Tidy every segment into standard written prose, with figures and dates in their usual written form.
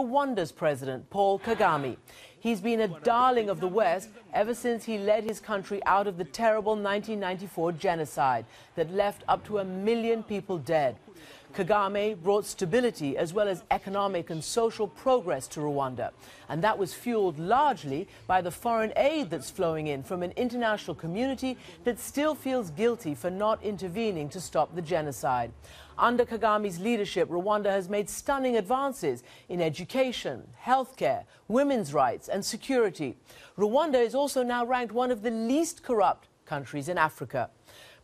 Rwanda's president, Paul Kagame. He's been a darling of the West ever since he led his country out of the terrible 1994 genocide that left up to 1 million people dead. Kagame brought stability as well as economic and social progress to Rwanda. And that was fueled largely by the foreign aid that's flowing in from an international community that still feels guilty for not intervening to stop the genocide. Under Kagame's leadership, Rwanda has made stunning advances in education, healthcare, women's rights and security. Rwanda is also now ranked one of the least corrupt countries in Africa.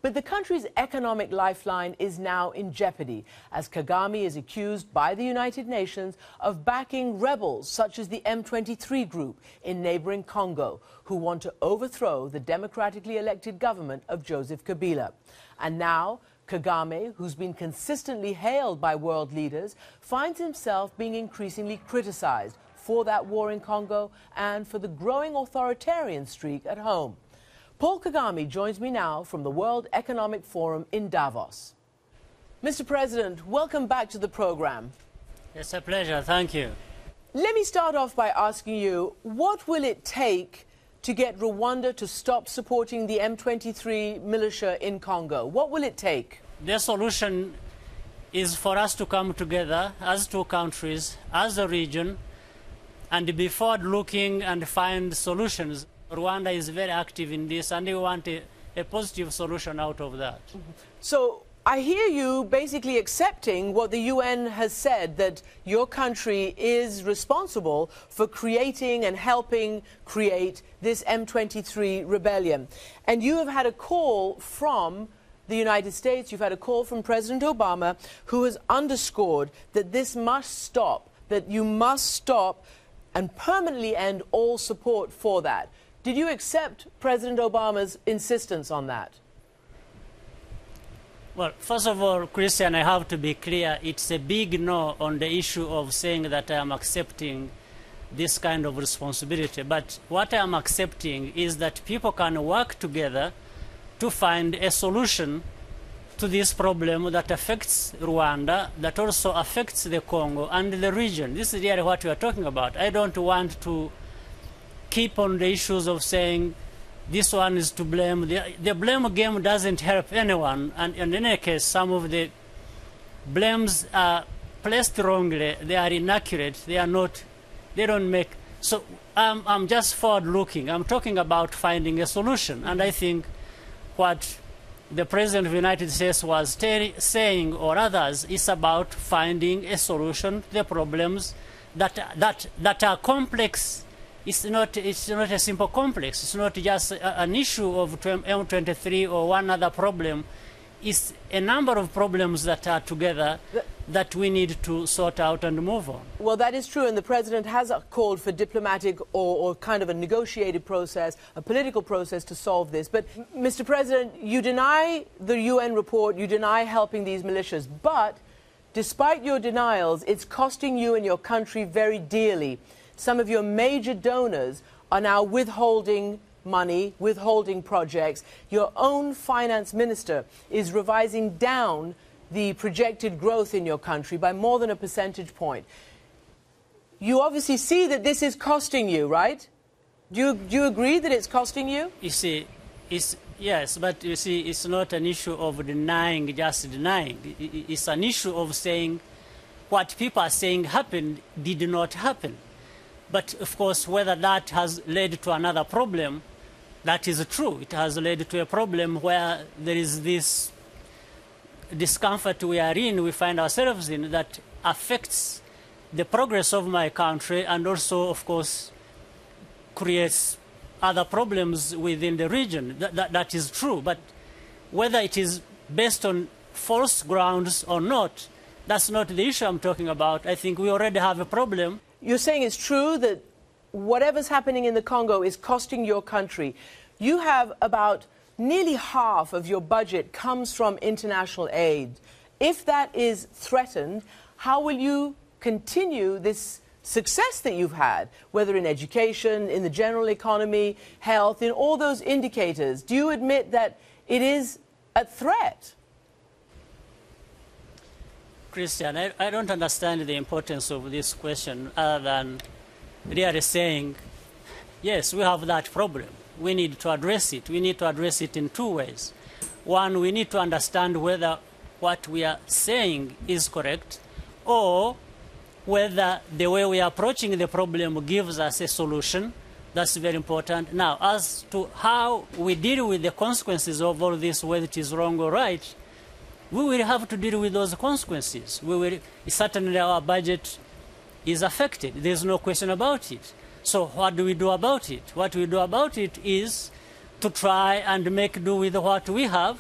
But the country's economic lifeline is now in jeopardy, as Kagame is accused by the United Nations of backing rebels such as the M23 group in neighboring Congo, who want to overthrow the democratically elected government of Joseph Kabila. And now, Kagame, who's been consistently hailed by world leaders, finds himself being increasingly criticized for that war in Congo and for the growing authoritarian streak at home. Paul Kagame joins me now from the World Economic Forum in Davos. Mr. President, welcome back to the program. It's a pleasure, thank you. Let me start off by asking you, what will it take to get Rwanda to stop supporting the M23 militia in Congo? What will it take? The solution is for us to come together as two countries, as a region, and be forward-looking and find solutions. Rwanda is very active in this, and we want a positive solution out of that. So I hear you basically accepting what the UN has said, that your country is responsible for creating and helping create this M23 rebellion. And you have had a call from the United States, you've had a call from President Obama, who has underscored that this must stop, that you must stop and permanently end all support for that. Did you accept President Obama's insistence on that? Well, first of all, Christian, I have to be clear. It's a big no on the issue of saying that I am accepting this kind of responsibility. But what I am accepting is that people can work together to find a solution to this problem that affects Rwanda, that also affects the Congo and the region. This is really what we are talking about. I don't want to keep on the issues of saying this one is to blame. The blame game doesn't help anyone, and in any case, some of the blames are placed wrongly, they are inaccurate, they don't make. So I'm just forward-looking. I'm talking about finding a solution, and I think what the President of the United States was saying, or others, is about finding a solution to the problems that are complex. It's not a simple complex. It's not just an issue of M23 or one other problem. It's a number of problems that are together that we need to sort out and move on. Well, that is true, and the President has called for diplomatic or kind of a negotiated process, a political process to solve this. But, Mr. President, you deny the UN report, you deny helping these militias, but despite your denials, it's costing you and your country very dearly. Some of your major donors are now withholding money, withholding projects. Your own finance minister is revising down the projected growth in your country by more than a percentage point. You obviously see that this is costing you, right? Do you agree that it's costing you? You see, yes, but you see, it's not an issue of denying, just denying. It's an issue of saying what people are saying happened did not happen. But, of course, whether that has led to another problem, that is true. It has led to a problem where there is this discomfort we find ourselves in, that affects the progress of my country and also, of course, creates other problems within the region. That is true. But whether it is based on false grounds or not, that's not the issue I'm talking about. I think we already have a problem. You're saying it's true that whatever's happening in the Congo is costing your country. You have about nearly half of your budget comes from international aid. If that is threatened, how will you continue this success that you've had, whether in education, in the general economy, health, in all those indicators? Do you admit that it is a threat? Christian, I don't understand the importance of this question other than really saying, yes, we have that problem. We need to address it. We need to address it in two ways. One, we need to understand whether what we are saying is correct, or whether the way we are approaching the problem gives us a solution. That's very important. Now, as to how we deal with the consequences of all this, whether it is wrong or right, we will have to deal with those consequences. Certainly our budget is affected. There's no question about it. So what do we do about it? What we do about it is to try and make do with what we have,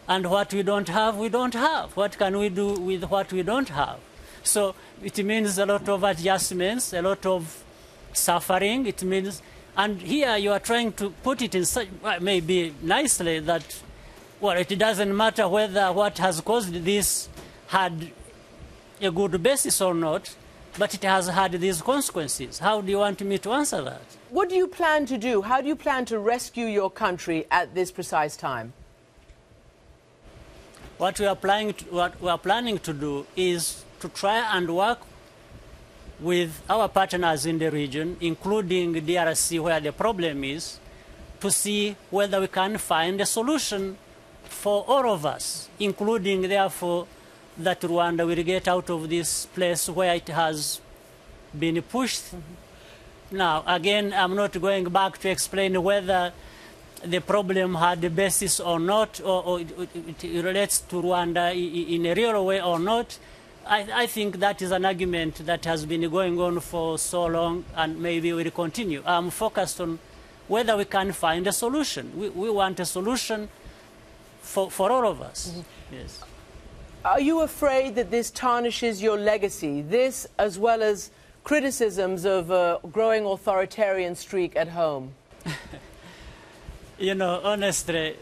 and what we don't have, we don't have. What can we do with what we don't have? So it means a lot of adjustments, a lot of suffering. It means, and here you are trying to put it in such, maybe nicely, that, well, it doesn't matter whether what has caused this had a good basis or not, but it has had these consequences. How do you want me to answer that? What do you plan to do? How do you plan to rescue your country at this precise time? What we are planning to do is to try and work with our partners in the region, including DRC, where the problem is, to see whether we can find a solution for all of us, including, therefore, that Rwanda will get out of this place where it has been pushed. Mm-hmm. Now, again, I'm not going back to explain whether the problem had a basis or not, or it relates to Rwanda in a real way or not. I think that is an argument that has been going on for so long, and maybe will continue. I'm focused on whether we can find a solution. We want a solution for all of us. Mm-hmm. Yes. Are you afraid that this tarnishes your legacy, this as well as criticisms of a growing authoritarian streak at home? You know, honestly,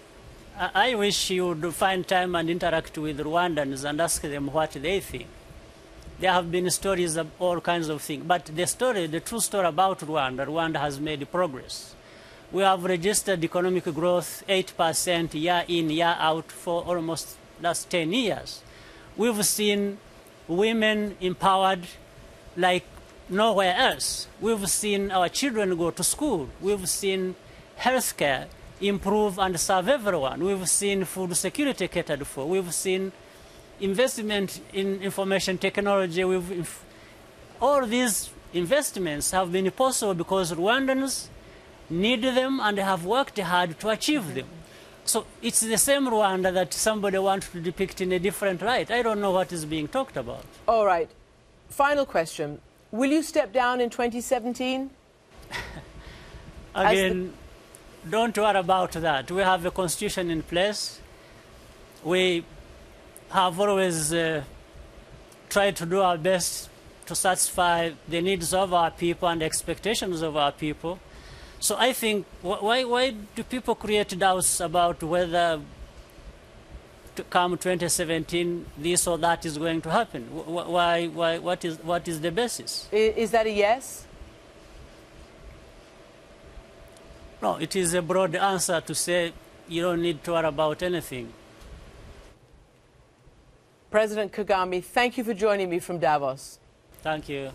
I wish you would find time and interact with Rwandans and ask them what they think. There have been stories of all kinds of things, but the true story about Rwanda has made progress. We have registered economic growth 8% year in, year out for almost last 10 years. We've seen women empowered like nowhere else. We've seen our children go to school. We've seen healthcare improve and serve everyone. We've seen food security catered for. We've seen investment in information technology. All these investments have been possible because Rwandans need them and have worked hard to achieve them. So it's the same Rwanda that somebody wants to depict in a different light. I don't know what is being talked about. All right. Final question. Will you step down in 2017? Again, don't worry about that. We have a constitution in place. We have always tried to do our best to satisfy the needs of our people and expectations of our people. So I think, why do people create doubts about whether to come 2017 this or that is going to happen? What is the basis? Is that a yes? No, it is a broad answer to say you don't need to worry about anything. President Kagame, thank you for joining me from Davos. Thank you.